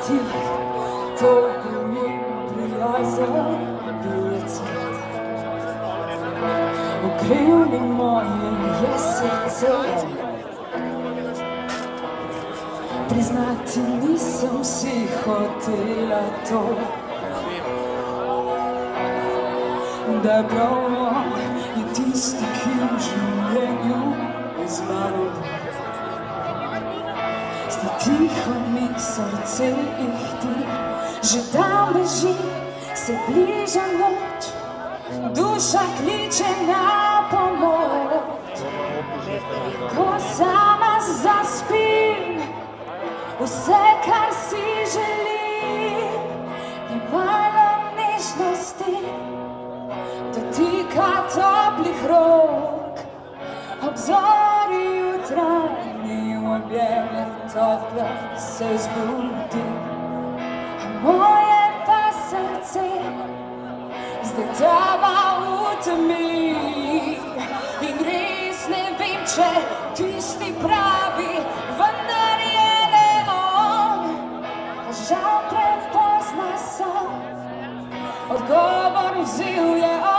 ti, to bil mi prijazen, bil je cvet. Ukrivni moje je srce, priznati nisem si hotela to, da je prav on je tisti, ki v življenju z mano bo. Zdi tiho mi srce ihti, že tam beži, se bliža noč, duša kliče na pomoč. Ko sama zaspim, vse, kar si želim, je malo nežnosti, dotika toplih rok, obzori jutranji objem, toplo se zbudi. Moje pa srce zdaj tava v temi in res ne vem, če tisti pravi, vendar je le on. Žal prepozna sem, odgovor vzel je on.